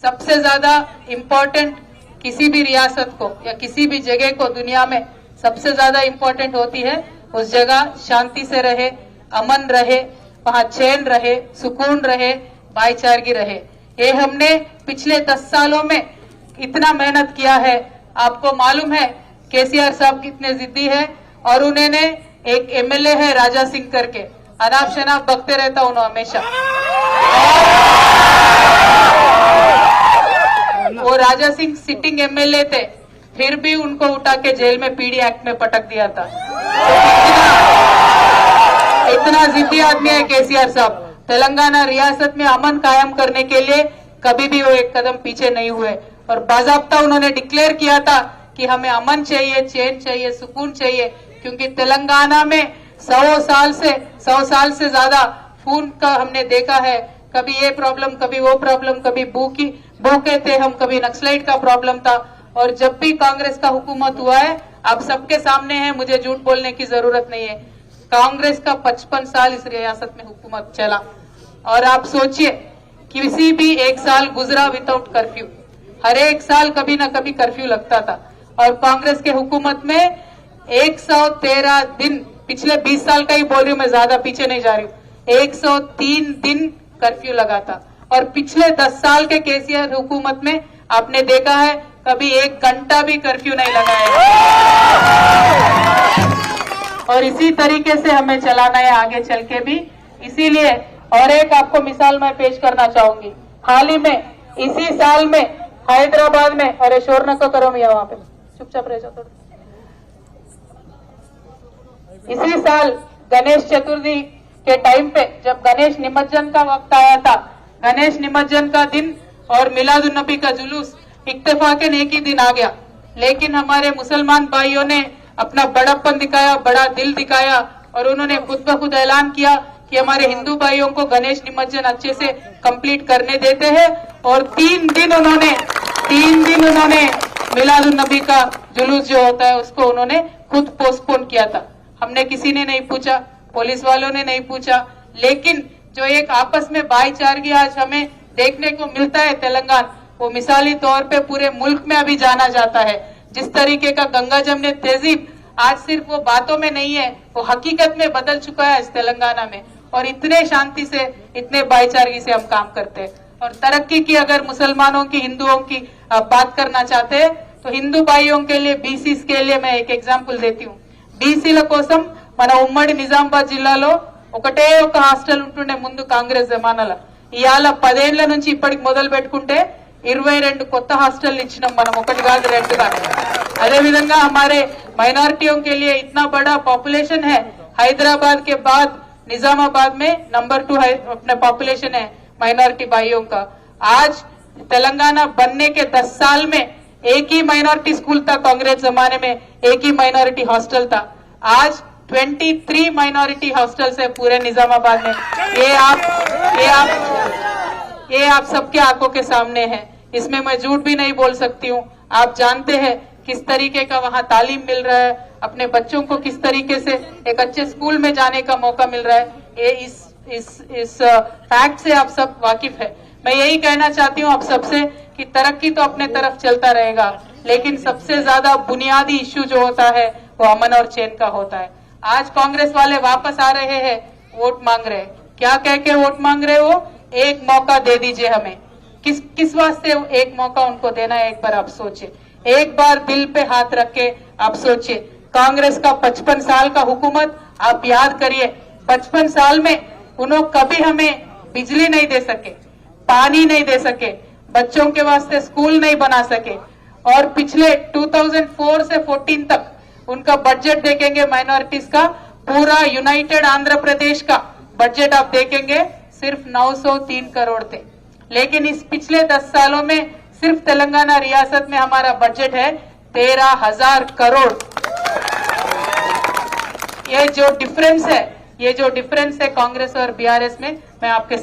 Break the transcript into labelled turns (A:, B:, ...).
A: सबसे ज्यादा इम्पोर्टेंट किसी भी रियासत को या किसी भी जगह को दुनिया में सबसे ज्यादा इम्पोर्टेंट होती है उस जगह शांति से रहे, अमन रहे, वहाँ चैन रहे, सुकून रहे, भाईचारगी रहे। ये हमने पिछले 10 सालों में इतना मेहनत किया है। आपको मालूम है केसीआर साहब कितने जिद्दी है और उन्होंने एक एमएलए है राजा सिंह करके, अनाप शनाप बकते रहता हूँ हमेशा। वो राजा सिंह सिटिंग एमएलए थे, फिर भी उनको उठा के जेल में पीडी एक्ट में पटक दिया था। तो इतना जिद्दी आदमी है केसीआर साहब। तेलंगाना रियासत में अमन कायम करने के लिए कभी भी वो एक कदम पीछे नहीं हुए और बाज़ाब्ता उन्होंने डिक्लेयर किया था कि हमें अमन चाहिए, चैन चाहिए, सुकून चाहिए, क्योंकि तेलंगाना में 100 साल से ज्यादा खून का हमने देखा है। कभी ये प्रॉब्लम, कभी वो प्रॉब्लम, कभी भूखे थे हम, कभी नक्सलाइट का प्रॉब्लम था। और जब भी कांग्रेस का हुकूमत हुआ है, आप सबके सामने है, मुझे झूठ बोलने की जरूरत नहीं है, कांग्रेस का 55 साल इस रियासत में हुकूमत चला। और आप सोचिए किसी भी एक साल गुजरा विदाउट कर्फ्यू, हर एक साल कभी ना कभी कर्फ्यू लगता था। और कांग्रेस के हुकूमत में 113 दिन, पिछले 20 साल का ही बोल रही हूँ मैं, ज्यादा पीछे नहीं जा रही हूँ, 103 दिन कर्फ्यू लगा था। और पिछले 10 साल के केसीआर हुकूमत में आपने देखा है कभी 1 घंटा भी कर्फ्यू नहीं लगाया। और इसी तरीके से हमें चलाना है आगे चल के भी। इसीलिए और एक आपको मिसाल मैं पेश करना चाहूंगी। हाल ही में इसी साल में हैदराबाद में, अरे शोर न करो मियां, वहां पे चुपचाप रह जाओ थोड़ा। इसी साल गणेश चतुर्थी के टाइम पे जब गणेश निमज्जन का वक्त आया था, गणेश निमज्जन का दिन और मिलादुन नबी का जुलूस इत्तेफाकन एक ही दिन आ गया। लेकिन हमारे मुसलमान भाइयों ने अपना बड़प्पन दिखाया, बड़ा दिल दिखाया और उन्होंने खुद ब खुद ऐलान किया कि हमारे हिंदू भाइयों को गणेश निमज्जन अच्छे से कंप्लीट करने देते हैं। और 3 दिन उन्होंने मिलादुन नबी का जुलूस जो होता है उसको उन्होंने खुद पोस्टपोन किया था। हमने किसी ने नहीं पूछा, पुलिस वालों ने नहीं पूछा, लेकिन जो एक आपस में भाईचारगी आज हमें देखने को मिलता है तेलंगाना, वो मिसाली तौर पे पूरे मुल्क में अभी जाना जाता है। जिस तरीके का गंगा जमने तहजीब आज सिर्फ वो बातों में नहीं है, वो हकीकत में बदल चुका है इस तेलंगाना में। और इतने शांति से, इतने भाईचारगी से हम काम करते हैं। और तरक्की की अगर मुसलमानों की, हिंदुओं की आप बात करना चाहते हैं तो हिंदू भाइयों के लिए, बीसीस के लिए मैं एक एग्जांपल देती हूँ। బీసీల కోసం మన ఉమ్మడి నిజామాబాద్ జిల్లాలో ఒకటే ఒక హాస్టల్ ఉంటుండే ముందు కాంగ్రెస్ జమానాలో. ఇవాళ 10 ఏళ్ల నుంచి ఇప్పటికి మొదలు పెట్టుకుంటే 22 కొత్త హాస్టల్ ఇచ్చినాం మనం, ఒకటి కాదు రెండు కాదు. అదే విధంగా हमारे माइनॉरिटियों के लिए इतना बड़ा पॉपुलेशन है, हैदराबाद के बाद निजामाबाद में नंबर 2 अपना पॉपुलेशन है माइनॉरिटी भाइयों का। आज तेलंगाना बनने के 10 साल में एक ही माइनॉरिटी स्कूल था, कांग्रेस जमाने में एक ही माइनॉरिटी हॉस्टल था। आज 23 माइनॉरिटी हॉस्टल्स है पूरे निजामाबाद में। ये आप सबके आंखों के सामने है, इसमें मैं झूठ भी नहीं बोल सकती हूँ। आप जानते हैं किस तरीके का वहाँ तालीम मिल रहा है, अपने बच्चों को किस तरीके से एक अच्छे स्कूल में जाने का मौका मिल रहा है। ये इस फैक्ट से आप सब वाकिफ है। मैं यही कहना चाहती हूँ आप सबसे कि तरक्की तो अपने तरफ चलता रहेगा, लेकिन सबसे ज्यादा बुनियादी इश्यू जो होता है वो अमन और चैन का होता है। आज कांग्रेस वाले वापस आ रहे हैं, वोट मांग रहे हैं। क्या कह के वोट मांग रहे हो? एक मौका दे दीजिए हमें। किस वास्ते एक मौका उनको देना है, एक बार आप सोचिए। एक बार दिल पे हाथ रख के आप सोचिए। कांग्रेस का 55 साल का हुकूमत आप याद करिए। 55 साल में उन्होंने कभी हमें बिजली नहीं दे सके, पानी नहीं दे सके, बच्चों के वास्ते स्कूल नहीं बना सके। और पिछले 2004 से 14 तक उनका बजट देखेंगे माइनॉरिटीज का, पूरा यूनाइटेड आंध्र प्रदेश का बजट आप देखेंगे सिर्फ 903 करोड़ थे। लेकिन इस पिछले 10 सालों में सिर्फ तेलंगाना रियासत में हमारा बजट है 13,000 करोड़। ये जो डिफरेंस है कांग्रेस और बीआरएस में, मैं आपके